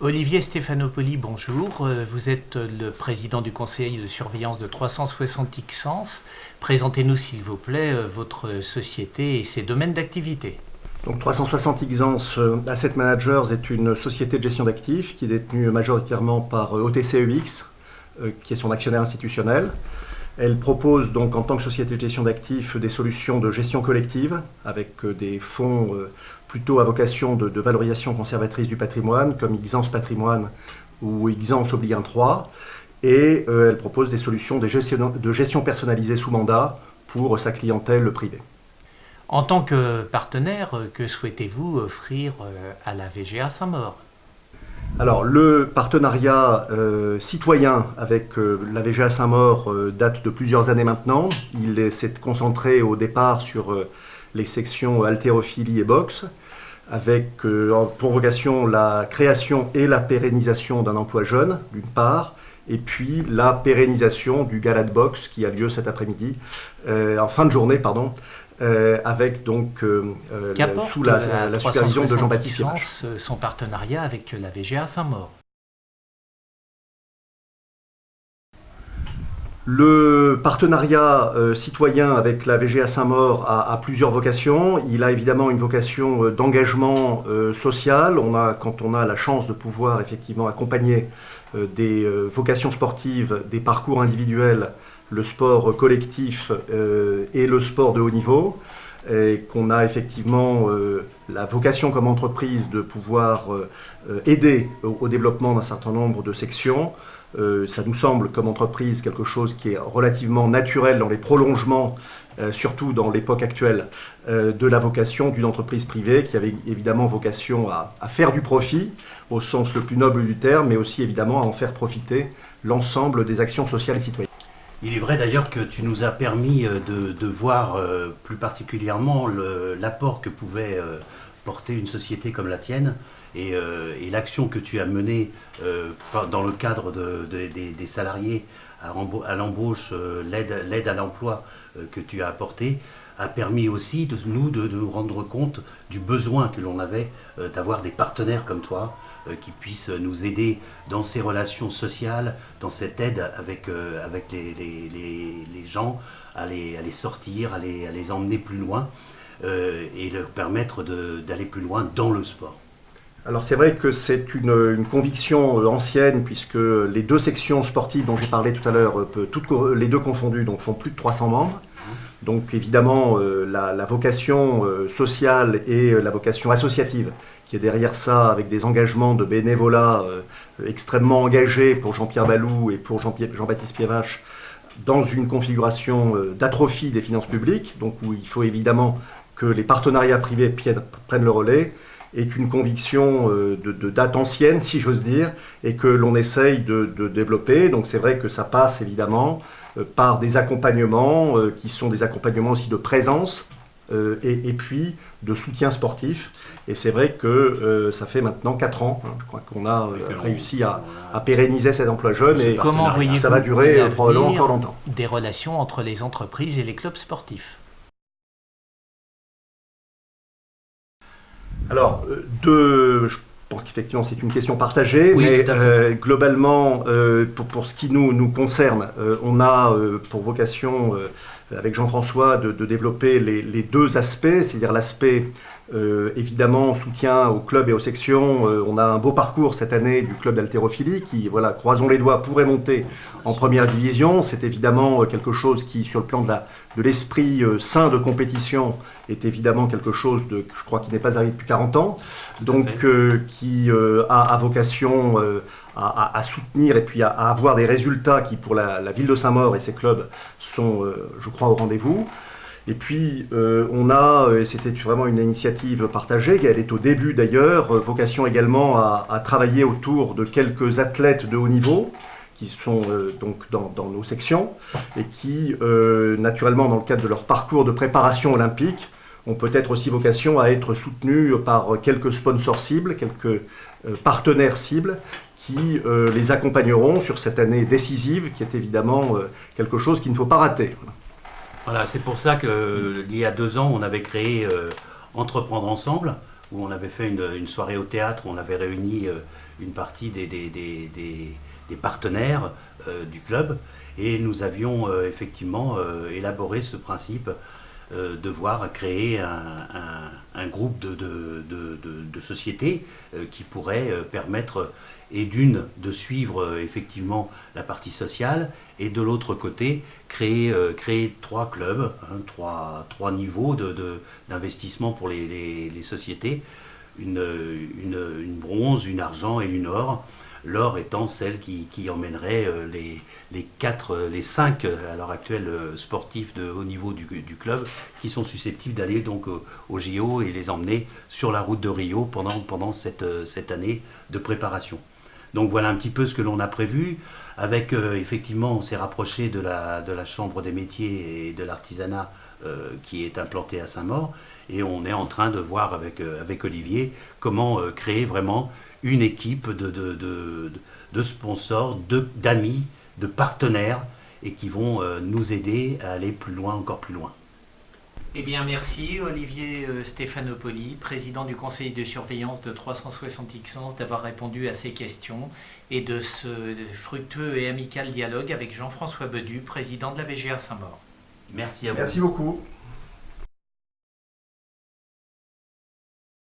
Olivier Stéphanopoli, bonjour. Vous êtes le président du conseil de surveillance de 360 XANS. Présentez-nous s'il vous plaît votre société et ses domaines d'activité. Donc 360 XANS Asset Managers est une société de gestion d'actifs qui est détenue majoritairement par OTCEX, qui est son actionnaire institutionnel. Elle propose donc en tant que société de gestion d'actifs des solutions de gestion collective avec des fonds plutôt à vocation de valorisation conservatrice du patrimoine comme XANS Patrimoine ou XANS Obligin 3. Et elle propose des solutions de gestion personnalisée sous mandat pour sa clientèle privée. En tant que partenaire, que souhaitez-vous offrir à la VGA Saint-Maur ? Alors, le partenariat citoyen avec la VGA Saint-Maur date de plusieurs années maintenant. Il s'est concentré au départ sur les sections haltérophilie et boxe, avec pour vocation la création et la pérennisation d'un emploi jeune, d'une part, et puis la pérennisation du gala de boxe qui a lieu cet après-midi, en fin de journée, pardon, avec donc sous la supervision de Jean-Baptiste Piévache. Son partenariat avec la VGA Saint-Maur. Le partenariat citoyen avec la VGA Saint-Maur a plusieurs vocations. Il a évidemment une vocation d'engagement social. Quand on a la chance de pouvoir effectivement accompagner des vocations sportives, des parcours individuels, le sport collectif et le sport de haut niveau, et qu'on a effectivement la vocation comme entreprise de pouvoir aider au développement d'un certain nombre de sections. Ça nous semble comme entreprise quelque chose qui est relativement naturel dans les prolongements, surtout dans l'époque actuelle, de la vocation d'une entreprise privée qui avait évidemment vocation à faire du profit au sens le plus noble du terme, mais aussi évidemment à en faire profiter l'ensemble des actions sociales et citoyennes. Il est vrai d'ailleurs que tu nous as permis de voir plus particulièrement l'apport que pouvait porter une société comme la tienne et l'action que tu as menée dans le cadre des salariés à l'embauche, l'aide à l'emploi que tu as apportée, a permis aussi de nous rendre compte du besoin que l'on avait d'avoir des partenaires comme toi, qui puissent nous aider dans ces relations sociales, dans cette aide avec les gens, à les sortir, à les emmener plus loin et leur permettre d'aller plus loin dans le sport. Alors c'est vrai que c'est une conviction ancienne puisque les deux sections sportives dont j'ai parlé tout à l'heure, les deux confondues, donc font plus de 300 membres. Donc évidemment la vocation sociale et la vocation associative qui est derrière ça, avec des engagements de bénévolat extrêmement engagés pour Jean-Pierre Balou et pour Jean-Baptiste Piévache, dans une configuration d'atrophie des finances publiques, donc où il faut évidemment que les partenariats privés prennent le relais, est une conviction de date ancienne, si j'ose dire, et que l'on essaye de développer. Donc c'est vrai que ça passe évidemment par des accompagnements qui sont des accompagnements aussi de présence et puis de soutien sportif. Et c'est vrai que ça fait maintenant 4 ans, je crois qu'on a réussi à pérenniser cet emploi jeune et ça va durer probablement encore longtemps. Des relations entre les entreprises et les clubs sportifs. Alors, je pense qu'effectivement c'est une question partagée, oui, mais globalement, pour ce qui nous concerne, on a pour vocation, avec Jean-François, de développer les deux aspects, c'est-à-dire l'aspect évidemment soutien aux clubs et aux sections. On a un beau parcours cette année du club d'haltérophilie qui, voilà, croisons les doigts, pourrait monter en première division. C'est évidemment quelque chose qui, sur le plan de l'esprit sain de compétition, est évidemment quelque chose je crois, qui n'est pas arrivé depuis 40 ans, donc qui a vocation à soutenir et puis à avoir des résultats qui, pour la ville de Saint-Maur et ses clubs, sont, je crois, au rendez-vous. Et puis, on a, et c'était vraiment une initiative partagée, elle est au début d'ailleurs, vocation également à travailler autour de quelques athlètes de haut niveau, qui sont donc dans nos sections, et qui, naturellement, dans le cadre de leur parcours de préparation olympique, ont peut-être aussi vocation à être soutenus par quelques sponsors cibles, quelques partenaires cibles, qui les accompagneront sur cette année décisive, qui est évidemment quelque chose qu'il ne faut pas rater. Voilà, c'est pour ça qu'il y a 2 ans, on avait créé Entreprendre Ensemble où on avait fait une soirée au théâtre, où on avait réuni une partie des partenaires du club, et nous avions effectivement élaboré ce principe devoir créer un groupe de sociétés qui pourrait permettre et d'une de suivre effectivement la partie sociale et de l'autre côté créer 3 clubs, hein, trois niveaux d'investissement pour les sociétés, une bronze, une argent et une or. L'or étant celle qui emmènerait les 5 à l'heure actuelle sportifs de haut niveau du club qui sont susceptibles d'aller donc au JO et les emmener sur la route de Rio pendant cette année de préparation. Donc voilà un petit peu ce que l'on a prévu. Avec effectivement, on s'est rapproché de la Chambre des métiers et de l'artisanat qui est implantée à Saint-Maur, et on est en train de voir avec Olivier comment créer vraiment une équipe de sponsors, d'amis, de partenaires, et qui vont nous aider à aller plus loin, encore plus loin. Eh bien, merci Olivier Stéphanopoli, président du conseil de surveillance de 360 XANS, d'avoir répondu à ces questions et de ce fructueux et amical dialogue avec Jean-François Bedu, président de la VGA Saint-Maur. Merci à vous. Merci beaucoup.